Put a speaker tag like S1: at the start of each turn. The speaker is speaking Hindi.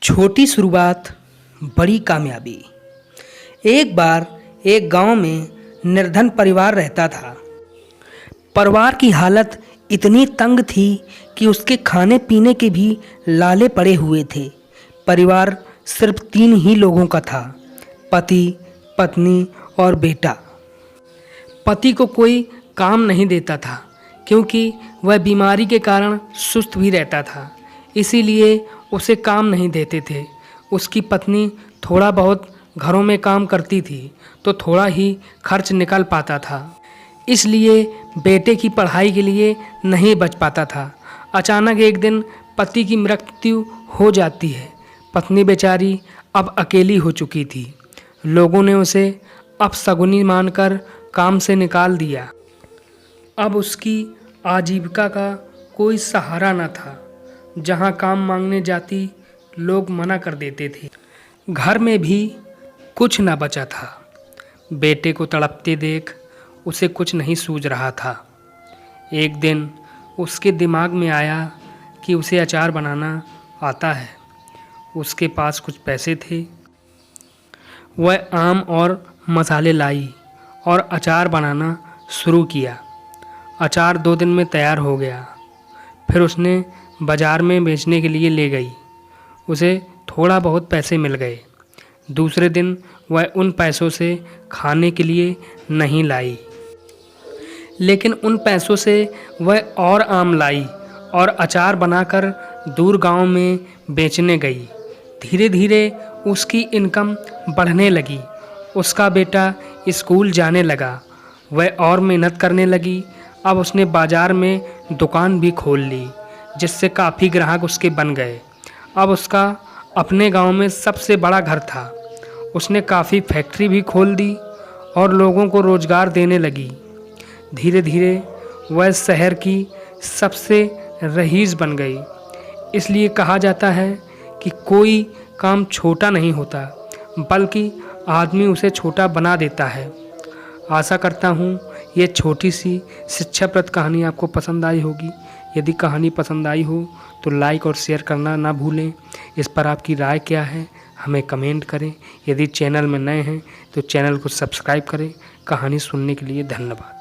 S1: छोटी शुरुआत बड़ी कामयाबी। एक बार एक गांव में निर्धन परिवार रहता था। परिवार की हालत इतनी तंग थी कि उसके खाने पीने के भी लाले पड़े हुए थे। परिवार सिर्फ 3 ही लोगों का था, पति, पत्नी और बेटा। पति को कोई काम नहीं देता था क्योंकि वह बीमारी के कारण सुस्त भी रहता था, इसीलिए उसे काम नहीं देते थे। उसकी पत्नी थोड़ा बहुत घरों में काम करती थी तो थोड़ा ही खर्च निकल पाता था, इसलिए बेटे की पढ़ाई के लिए नहीं बच पाता था। अचानक एक दिन पति की मृत्यु हो जाती है। पत्नी बेचारी अब अकेली हो चुकी थी। लोगों ने उसे अपशगुनी मानकर काम से निकाल दिया। अब उसकी आजीविका का कोई सहारा न था। जहाँ काम मांगने जाती लोग मना कर देते थे। घर में भी कुछ न बचा था। बेटे को तड़पते देख उसे कुछ नहीं सूझ रहा था। एक दिन उसके दिमाग में आया कि उसे अचार बनाना आता है। उसके पास कुछ पैसे थे। वह आम और मसाले लाई और अचार बनाना शुरू किया। अचार 2 दिन में तैयार हो गया। फिर उसने बाज़ार में बेचने के लिए ले गई। उसे थोड़ा बहुत पैसे मिल गए। दूसरे दिन वह उन पैसों से खाने के लिए नहीं लाई, लेकिन उन पैसों से वह और आम लाई और अचार बनाकर दूर गांव में बेचने गई। धीरे धीरे उसकी इनकम बढ़ने लगी। उसका बेटा स्कूल जाने लगा। वह और मेहनत करने लगी। अब उसने बाज़ार में दुकान भी खोल ली, जिससे काफ़ी ग्राहक उसके बन गए। अब उसका अपने गांव में सबसे बड़ा घर था। उसने काफ़ी फैक्ट्री भी खोल दी और लोगों को रोज़गार देने लगी। धीरे धीरे वह शहर की सबसे रईस बन गई। इसलिए कहा जाता है कि कोई काम छोटा नहीं होता, बल्कि आदमी उसे छोटा बना देता है। आशा करता हूँ ये छोटी सी शिक्षाप्रद कहानी आपको पसंद आई होगी। यदि कहानी पसंद आई हो तो लाइक और शेयर करना ना भूलें। इस पर आपकी राय क्या है हमें कमेंट करें। यदि चैनल में नए हैं तो चैनल को सब्सक्राइब करें। कहानी सुनने के लिए धन्यवाद।